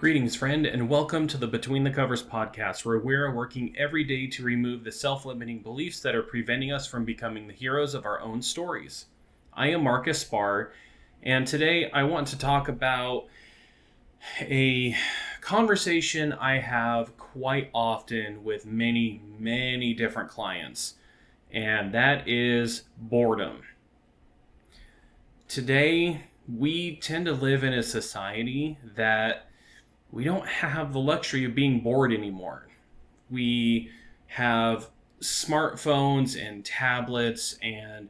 Greetings, friend, and welcome to the Between the Covers podcast, where we're working every day to remove the self-limiting beliefs that are preventing us from becoming the heroes of our own stories. I am Marcus Spar, and today I want to talk about a conversation I have quite often with many different clients, and that is boredom. Today, we tend to live in a society that we don't have the luxury of being bored anymore. We have smartphones and tablets, and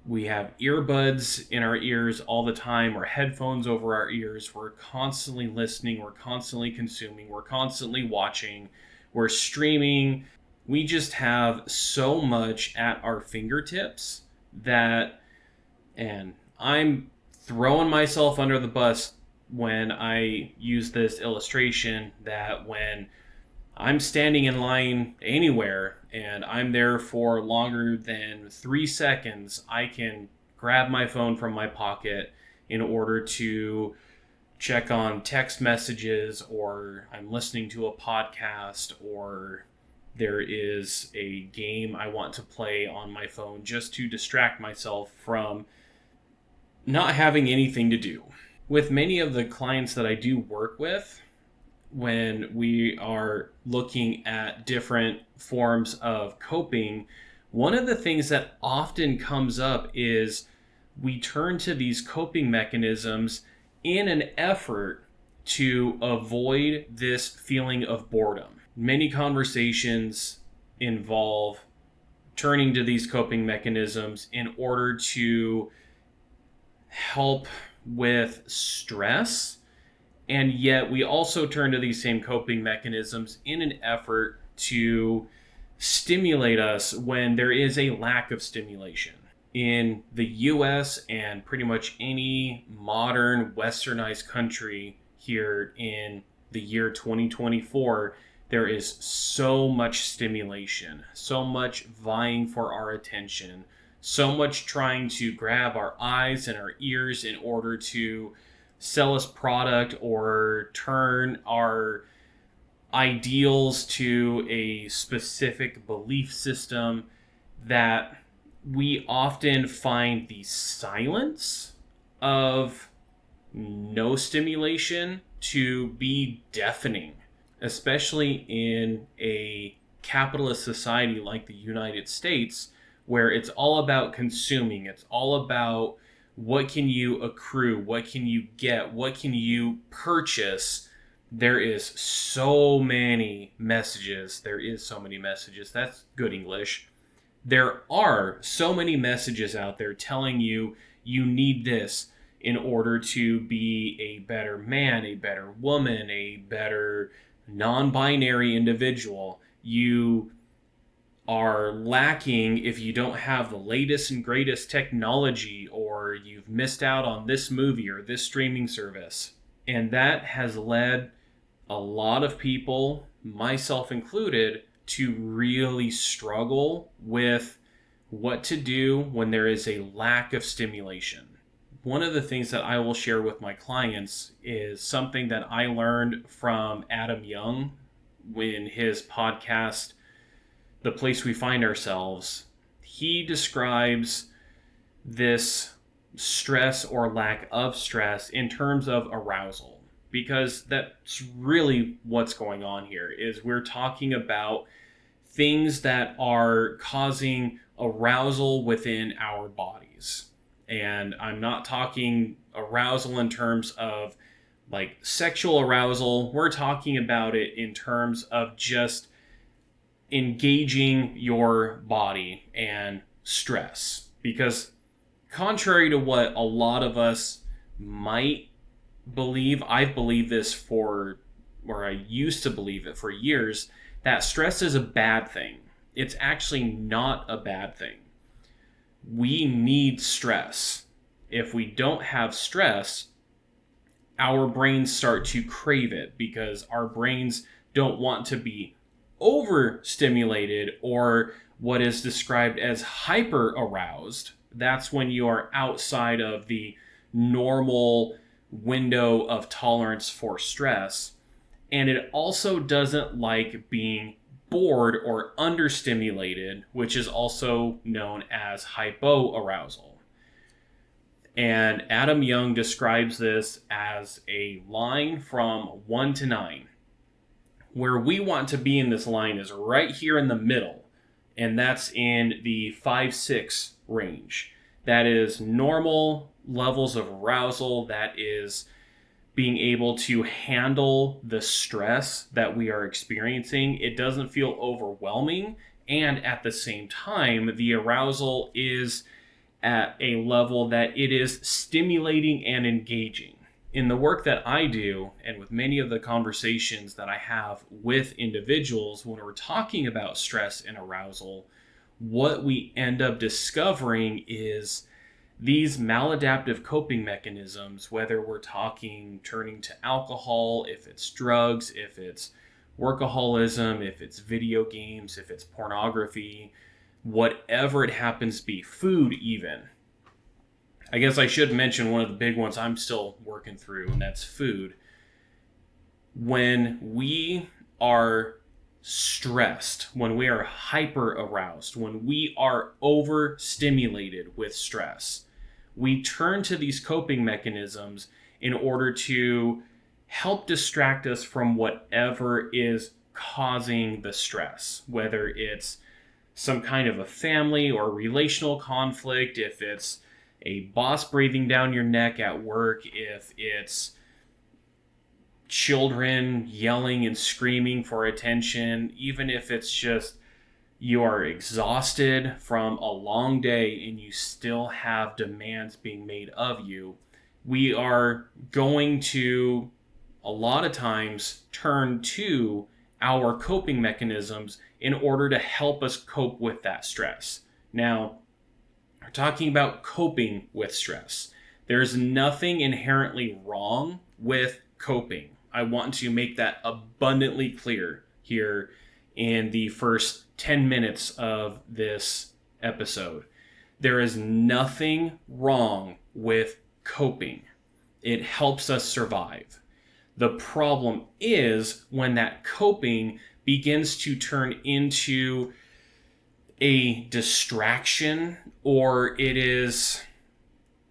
we have earbuds in our ears all the time, or headphones over our ears. We're constantly listening, we're constantly consuming, we're constantly watching, we're streaming. We just have so much at our fingertips that, and I'm throwing myself under the bus when I use this illustration, that when I'm standing in line anywhere and I'm there for longer than 3 seconds, I can grab my phone from my pocket in order to check on text messages, or I'm listening to a podcast, or there is a game I want to play on my phone just to distract myself from not having anything to do. With many of the clients that I do work with, when we are looking at different forms of coping, one of the things that often comes up is we turn to these coping mechanisms in an effort to avoid this feeling of boredom. Many conversations involve turning to these coping mechanisms in order to help with stress, and yet we also turn to these same coping mechanisms in an effort to stimulate us when there is a lack of stimulation. In the US and pretty much any modern westernized country here in the year 2024, there is so much stimulation, so much vying for our attention, so much trying to grab our eyes and our ears in order to sell us product or turn our ideals to a specific belief system, that we often find the silence of no stimulation to be deafening, especially in a capitalist society like the United States, where it's all about consuming. It's all about what can you accrue, what can you get, what can you purchase. There is so many messages. That's good English. There are so many messages out there telling you you need this in order to be a better man, a better woman, a better non-binary individual. You are lacking if you don't have the latest and greatest technology, or you've missed out on this movie or this streaming service. And that has led a lot of people, myself included, to really struggle with what to do when there is a lack of stimulation. One of the things that I will share with my clients is something that I learned from Adam Young in his podcast, The Place We Find Ourselves. He describes this stress or lack of stress in terms of arousal, because that's really what's going on here. Is we're talking about things that are causing arousal within our bodies. And I'm not talking arousal in terms of like sexual arousal. We're talking about it in terms of just engaging your body and stress. Because contrary to what a lot of us might believe, I've believed this or I used to believe it for years, that stress is a bad thing. It's actually not a bad thing. We need stress. If we don't have stress, our brains start to crave it, because our brains don't want to be overstimulated or what is described as hyper aroused. That's when you are outside of the normal window of tolerance for stress. And it also doesn't like being bored or understimulated, which is also known as hypoarousal. And Adam Young describes this as a line from 1 to 9. Where we want to be in this line is right here in the middle, and that's in the 5-6 range. That is normal levels of arousal. That is being able to handle the stress that we are experiencing. It doesn't feel overwhelming, and at the same time, the arousal is at a level that it is stimulating and engaging. In the work that I do, and with many of the conversations that I have with individuals when we're talking about stress and arousal, what we end up discovering is these maladaptive coping mechanisms, whether we're talking turning to alcohol, if it's drugs, if it's workaholism, if it's video games, if it's pornography, whatever it happens to be, food even. I guess I should mention one of the big ones I'm still working through, and that's food. When we are stressed, when we are hyper aroused, when we are overstimulated with stress, we turn to these coping mechanisms in order to help distract us from whatever is causing the stress, whether it's some kind of a family or relational conflict, if it's a boss breathing down your neck at work, if it's children yelling and screaming for attention, even if it's just you are exhausted from a long day and you still have demands being made of you, we are going to a lot of times turn to our coping mechanisms in order to help us cope with that stress. Now, we're talking about coping with stress. There's nothing inherently wrong with coping. I want to make that abundantly clear here in the first 10 minutes of this episode. There is nothing wrong with coping. It helps us survive. The problem is when that coping begins to turn into a distraction, or it is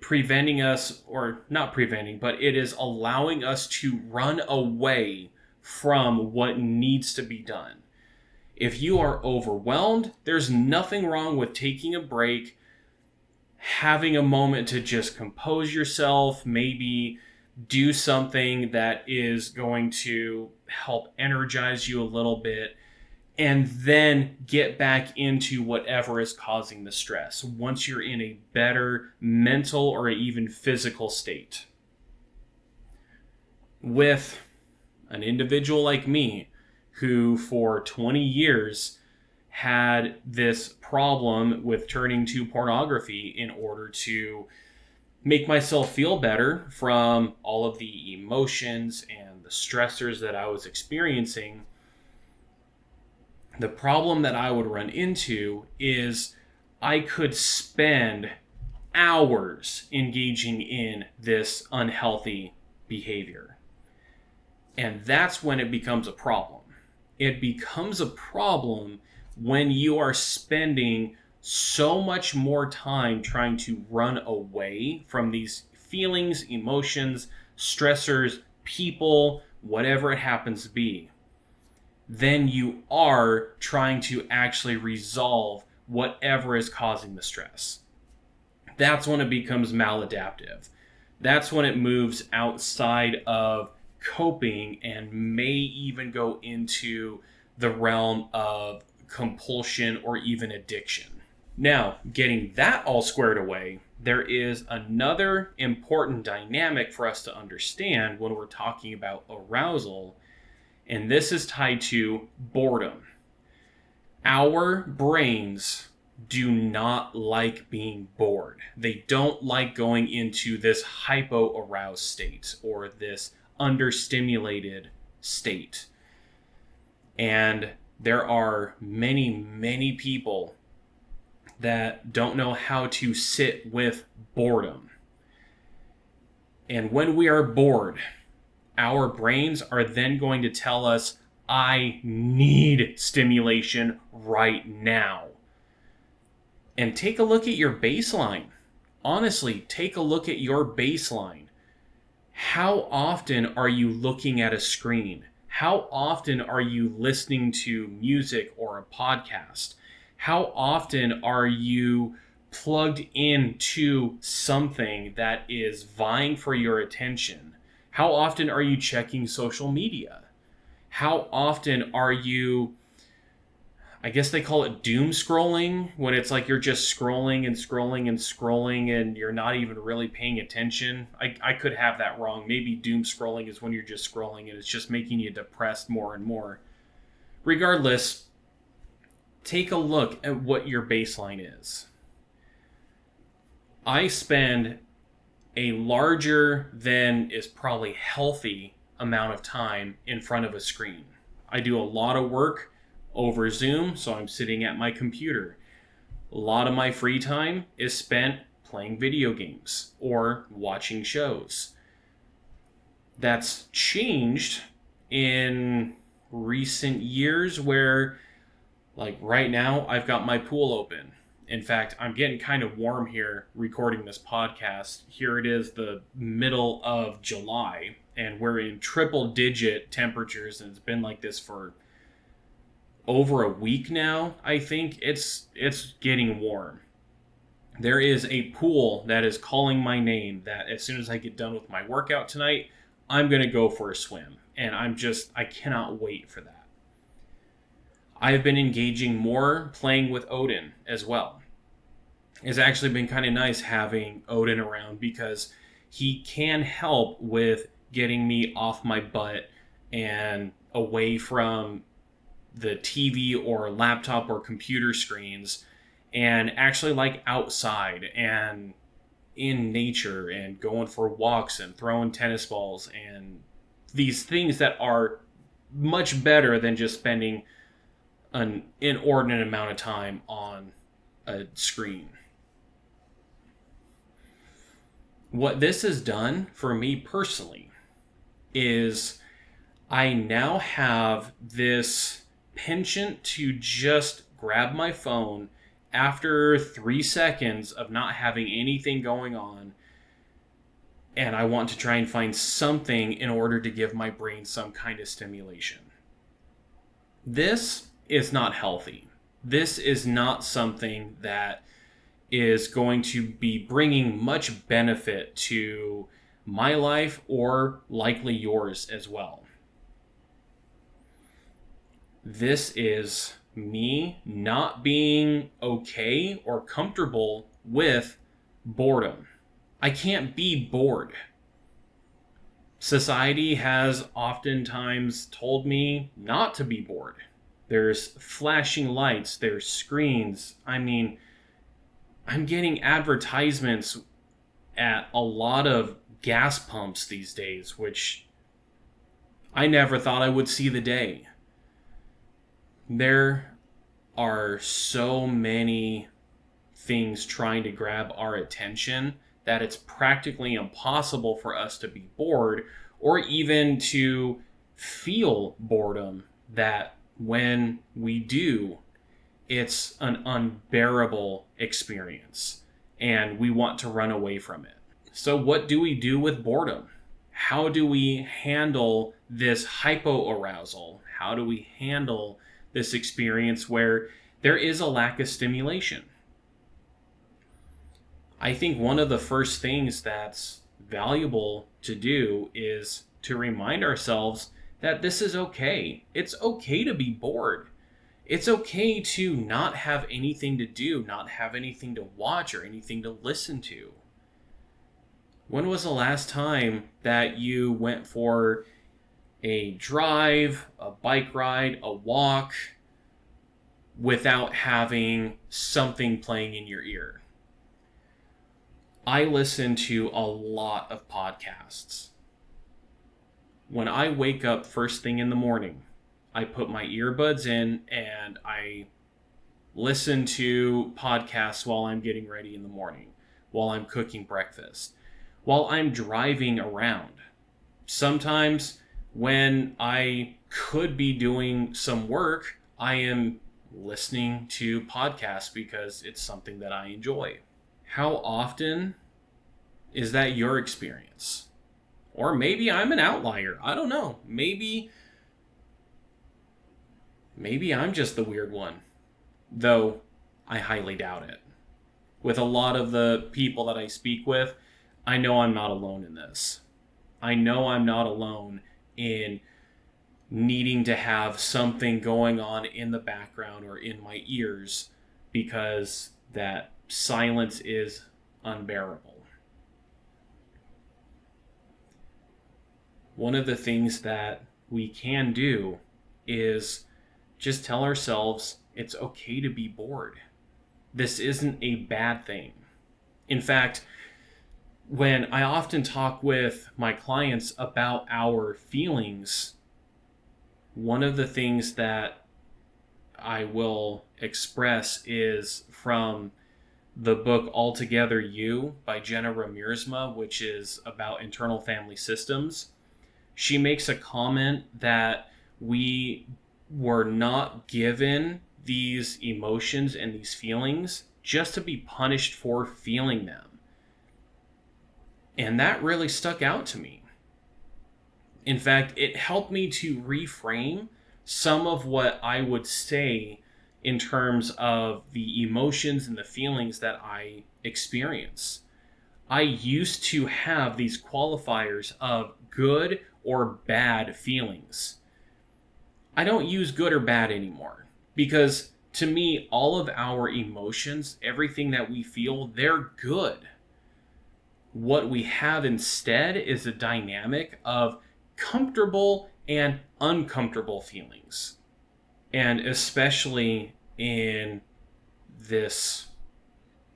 preventing us, or not preventing, but it is allowing us to run away from what needs to be done. If you are overwhelmed, there's nothing wrong with taking a break, having a moment to just compose yourself, maybe do something that is going to help energize you a little bit, and then get back into whatever is causing the stress once you're in a better mental or even physical state. With an individual like me, who for 20 years had this problem with turning to pornography in order to make myself feel better from all of the emotions and the stressors that I was experiencing, the problem that I would run into is I could spend hours engaging in this unhealthy behavior. And that's when it becomes a problem. It becomes a problem when you are spending so much more time trying to run away from these feelings, emotions, stressors, people, whatever it happens to be, then you are trying to actually resolve whatever is causing the stress. That's when it becomes maladaptive. That's when it moves outside of coping and may even go into the realm of compulsion or even addiction. Now, getting that all squared away, there is another important dynamic for us to understand when we're talking about arousal, and this is tied to boredom. Our brains do not like being bored. They don't like going into this hypo-aroused state or this understimulated state. And there are many, many people that don't know how to sit with boredom. And when we are bored, our brains are then going to tell us, I need stimulation right now. And take a look at your baseline. Honestly, take a look at your baseline. How often are you looking at a screen? How often are you listening to music or a podcast? How often are you plugged into something that is vying for your attention? How often are you checking social media? How often are you, I guess they call it doom scrolling, when it's like you're just scrolling and scrolling and scrolling and you're not even really paying attention. I could have that wrong. Maybe doom scrolling is when you're just scrolling and it's just making you depressed more and more. Regardless, take a look at what your baseline is. I spend a larger than is probably healthy amount of time in front of a screen. I do a lot of work over Zoom, so I'm sitting at my computer. A lot of my free time is spent playing video games or watching shows. That's changed in recent years where, like right now, I've got my pool open. In fact, I'm getting kind of warm here recording this podcast. Here it is, the middle of July, and we're in triple digit temperatures, and it's been like this for over a week now. I think it's getting warm. There is a pool that is calling my name, that as soon as I get done with my workout tonight, I'm going to go for a swim. And I cannot wait for that. I've been engaging more playing with Odin as well. It's actually been kind of nice having Odin around because he can help with getting me off my butt and away from the TV or laptop or computer screens, and actually like outside and in nature and going for walks and throwing tennis balls and these things that are much better than just spending an inordinate amount of time on a screen. What this has done for me personally is I now have this penchant to just grab my phone after 3 seconds of not having anything going on, and I want to try and find something in order to give my brain some kind of stimulation. This is not healthy. This is not something that is going to be bringing much benefit to my life or likely yours as well. This is me not being okay or comfortable with boredom. I can't be bored. Society has oftentimes told me not to be bored. There's flashing lights, there's screens. I mean, I'm getting advertisements at a lot of gas pumps these days, which I never thought I would see the day. There are so many things trying to grab our attention that it's practically impossible for us to be bored or even to feel boredom, that when we do, it's an unbearable experience and we want to run away from it. So what do we do with boredom? How do we handle this hypoarousal? How do we handle this experience where there is a lack of stimulation? I think one of the first things that's valuable to do is to remind ourselves that this is okay. It's okay to be bored. It's okay to not have anything to do, not have anything to watch or anything to listen to. When was the last time that you went for a drive, a bike ride, a walk, without having something playing in your ear? I listen to a lot of podcasts. When I wake up first thing in the morning, I put my earbuds in and I listen to podcasts while I'm getting ready in the morning, while I'm cooking breakfast, while I'm driving around. Sometimes when I could be doing some work, I am listening to podcasts because it's something that I enjoy. How often is that your experience? Or maybe I'm an outlier. I don't know. Maybe I'm just the weird one. Though I highly doubt it. With a lot of the people that I speak with, I know I'm not alone in this. I know I'm not alone in needing to have something going on in the background or in my ears because that silence is unbearable. One of the things that we can do is just tell ourselves it's okay to be bored. This isn't a bad thing. In fact, when I often talk with my clients about our feelings, one of the things that I will express is from the book Altogether You by Jenna Ramirzma, which is about internal family systems. She makes a comment that we were not given these emotions and these feelings just to be punished for feeling them. And that really stuck out to me. In fact, it helped me to reframe some of what I would say in terms of the emotions and the feelings that I experience. I used to have these qualifiers of good or bad feelings. I don't use good or bad anymore because to me, all of our emotions, everything that we feel, they're good. What we have instead is a dynamic of comfortable and uncomfortable feelings. And especially in this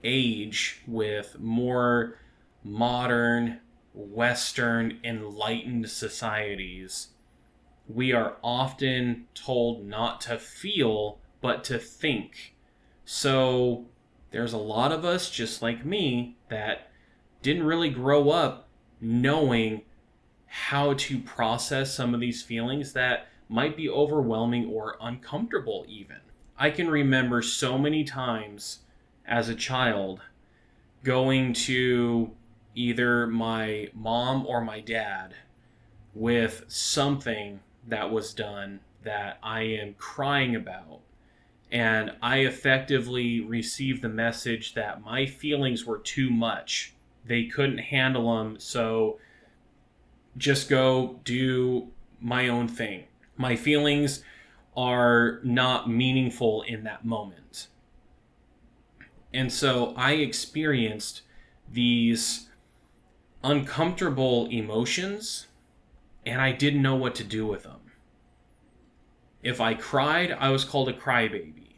age with more modern, Western, enlightened societies, we are often told not to feel, but to think. So there's a lot of us, just like me, that didn't really grow up knowing how to process some of these feelings that might be overwhelming or uncomfortable even. I can remember so many times as a child going to either my mom or my dad with something that was done that I am crying about. And I effectively received the message that my feelings were too much. They couldn't handle them, so just go do my own thing. My feelings are not meaningful in that moment. And so I experienced these uncomfortable emotions, and I didn't know what to do with them. If I cried, I was called a crybaby.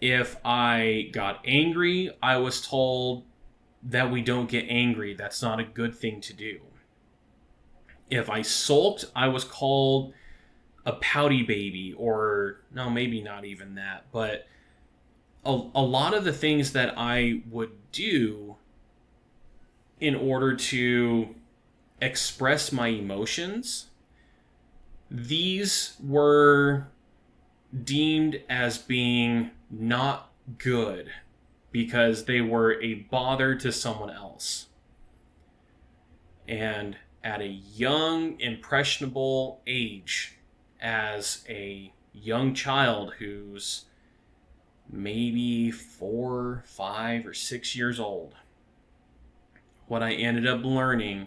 If I got angry, I was told that we don't get angry. That's not a good thing to do. If I sulked, I was called a pouty baby, or no, maybe not even that, but a lot of the things that I would do in order to express my emotions, these were deemed as being not good because they were a bother to someone else. And at a young, impressionable age, as a young child who's maybe 4, 5, or 6 years old, what I ended up learning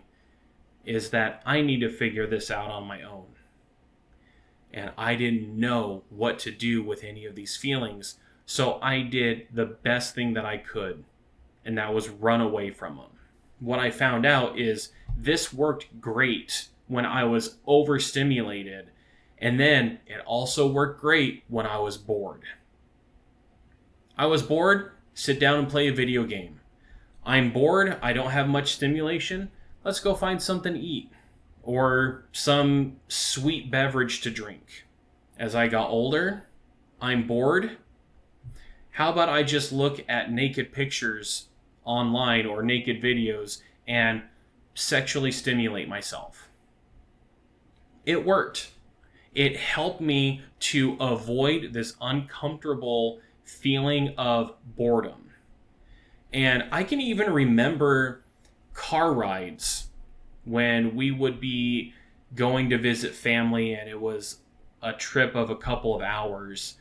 is that I need to figure this out on my own. And I didn't know what to do with any of these feelings, so I did the best thing that I could, and that was run away from them. What I found out is this worked great when I was overstimulated, and then it also worked great when I was bored. I was bored, sit down and play a video game. I'm bored, I don't have much stimulation, let's go find something to eat. Or some sweet beverage to drink. As I got older, I'm bored. How about I just look at naked pictures online or naked videos and sexually stimulate myself. It worked. It helped me to avoid this uncomfortable feeling of boredom. And I can even remember car rides when we would be going to visit family and it was a trip of a couple of hours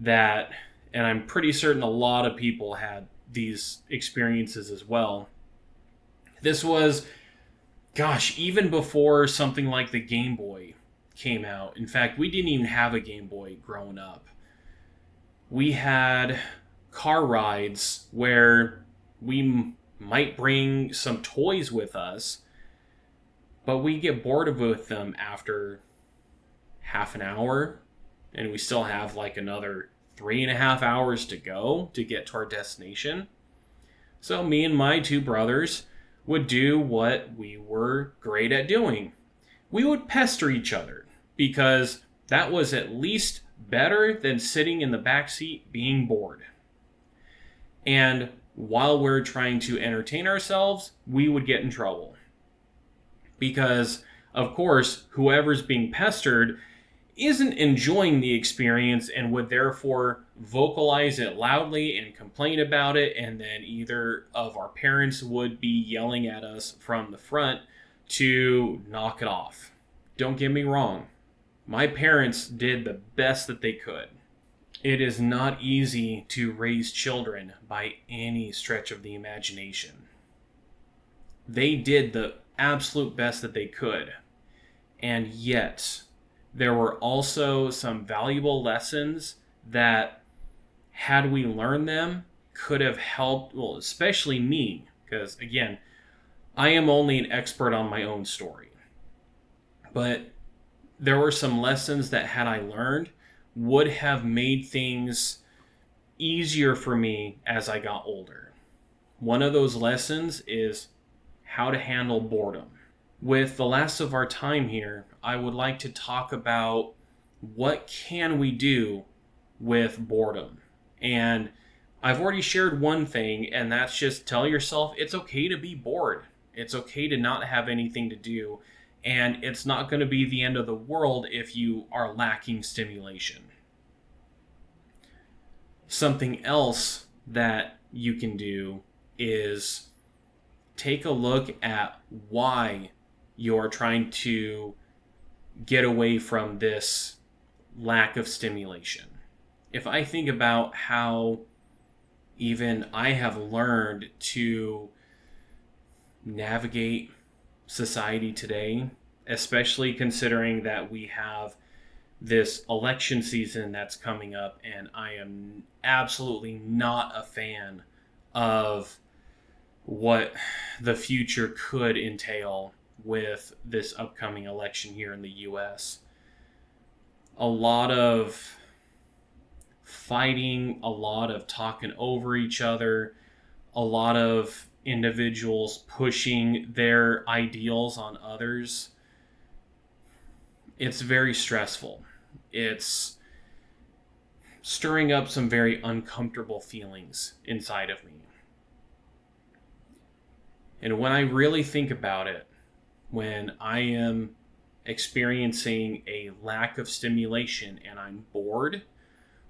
that, and I'm pretty certain a lot of people had these experiences as well. This was, gosh, even before something like the Game Boy came out. In fact, we didn't even have a Game Boy growing up. We had car rides where we might bring some toys with us, but we get bored with them after half an hour, and we still have like another 3.5 hours to go to get to our destination. So me and my two brothers would do what we were great at doing. We would pester each other because that was at least better than sitting in the back seat being bored. And while we're trying to entertain ourselves, we would get in trouble. Because, of course, whoever's being pestered isn't enjoying the experience and would therefore vocalize it loudly and complain about it, and then either of our parents would be yelling at us from the front to knock it off. Don't get me wrong. My parents did the best that they could. It is not easy to raise children by any stretch of the imagination. They did the absolute best that they could. And yet, there were also some valuable lessons that, had we learned them, could have helped, well, especially me, because again, I am only an expert on my own story. But there were some lessons that, had I learned, would have made things easier for me as I got older. One of those lessons is how to handle boredom. With the last of our time here, I would like to talk about what can we do with boredom. And I've already shared one thing, and that's just tell yourself it's okay to be bored. It's okay to not have anything to do, and it's not going to be the end of the world if you are lacking stimulation. Something else that you can do is take a look at why you're trying to get away from this lack of stimulation. If I think about how even I have learned to navigate society today, especially considering that we have this election season that's coming up, and I am absolutely not a fan of what the future could entail with this upcoming election here in the US. A lot of fighting, a lot of talking over each other, a lot of individuals pushing their ideals on others. It's very stressful. It's stirring up some very uncomfortable feelings inside of me. And when I really think about it, when I am experiencing a lack of stimulation and I'm bored,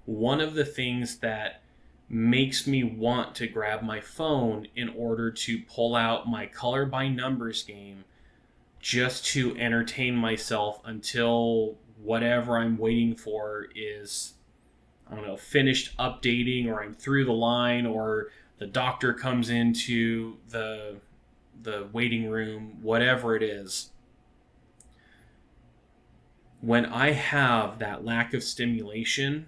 one of the things that makes me want to grab my phone in order to pull out my color by numbers game just to entertain myself until whatever I'm waiting for is, I don't know, finished updating, or I'm through the line, or the doctor comes into the waiting room, whatever it is. When I have that lack of stimulation,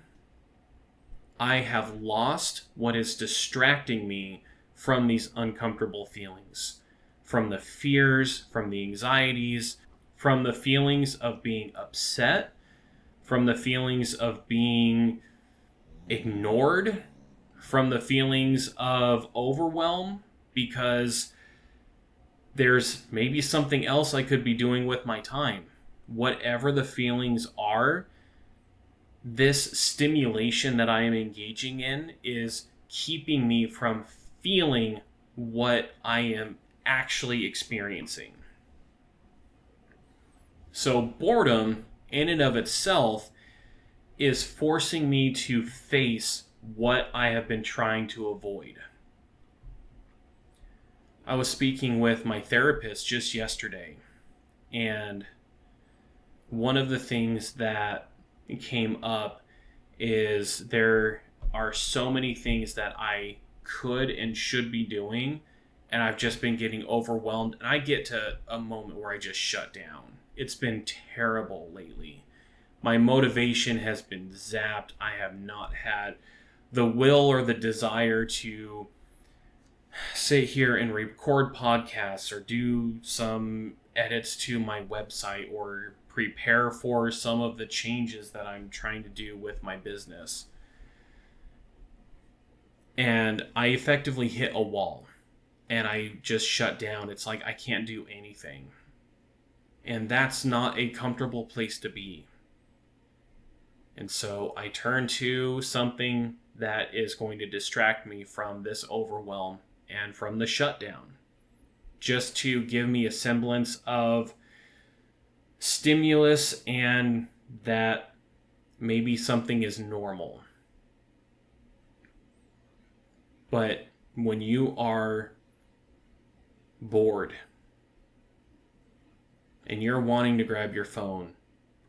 I have lost what is distracting me from these uncomfortable feelings, from the fears, from the anxieties, from the feelings of being upset, from the feelings of being ignored, from the feelings of overwhelm, because there's maybe something else I could be doing with my time. Whatever the feelings are, this stimulation that I am engaging in is keeping me from feeling what I am actually experiencing. So boredom in and of itself is forcing me to face what I have been trying to avoid. I was speaking with my therapist just yesterday, and one of the things that came up is there are so many things that I could and should be doing, and I've just been getting overwhelmed, and I get to a moment where I just shut down. It's been terrible lately. My motivation has been zapped. I have not had the will or the desire to sit here and record podcasts or do some edits to my website or prepare for some of the changes that I'm trying to do with my business. And I effectively hit a wall and I just shut down. It's like I can't do anything. And that's not a comfortable place to be. And so I turn to something that is going to distract me from this overwhelm and from the shutdown, just to give me a semblance of stimulus and that maybe something is normal. But when you are bored and you're wanting to grab your phone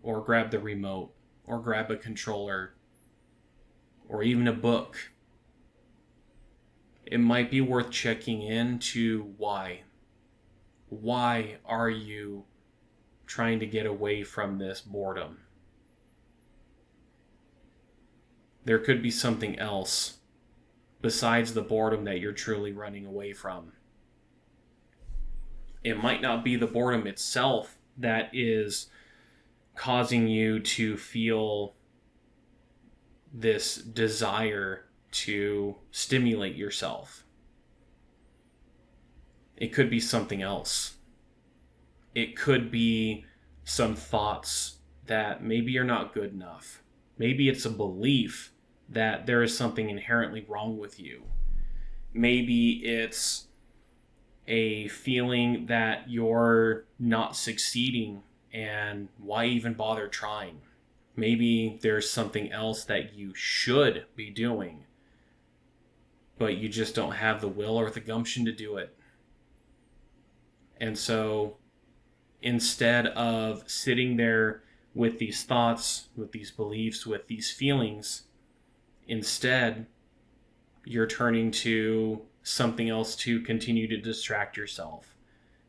or grab the remote or grab a controller or even a book, it might be worth checking into why. Why are you trying to get away from this boredom? There could be something else besides the boredom that you're truly running away from. It might not be the boredom itself that is causing you to feel this desire to stimulate yourself. It could be something else. It could be some thoughts that maybe you're not good enough. Maybe it's a belief that there is something inherently wrong with you. Maybe it's a feeling that you're not succeeding and why even bother trying. Maybe there's something else that you should be doing, but you just don't have the will or the gumption to do it. And so instead of sitting there with these thoughts, with these beliefs, with these feelings, instead you're turning to something else to continue to distract yourself.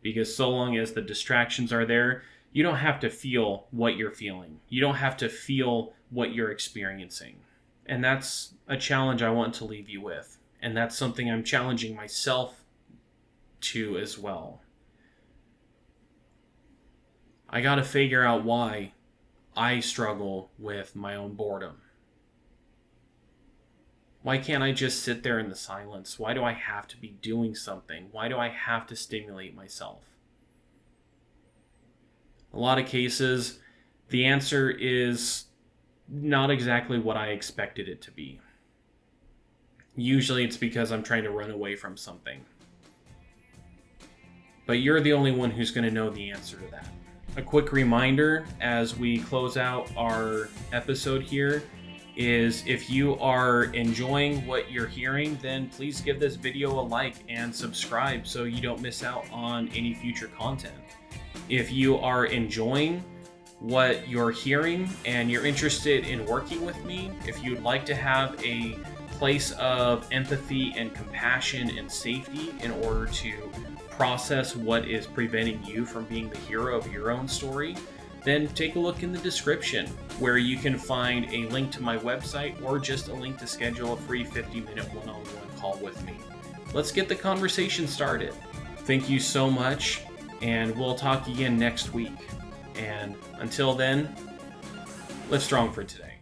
Because so long as the distractions are there, you don't have to feel what you're feeling. You don't have to feel what you're experiencing. And that's a challenge I want to leave you with. And that's something I'm challenging myself to as well. I got to figure out why I struggle with my own boredom. Why can't I just sit there in the silence? Why do I have to be doing something? Why do I have to stimulate myself? A lot of cases, the answer is not exactly what I expected it to be. Usually it's because I'm trying to run away from something. But you're the only one who's going to know the answer to that. A quick reminder as we close out our episode here is if you are enjoying what you're hearing, then please give this video a like and subscribe so you don't miss out on any future content. If you are enjoying what you're hearing and you're interested in working with me, if you'd like to have a place of empathy and compassion and safety in order to process what is preventing you from being the hero of your own story, then take a look in the description where you can find a link to my website or just a link to schedule a free 50-minute one-on-one call with me. Let's get the conversation started. Thank you so much, and we'll talk again next week. And until then, live strong for today.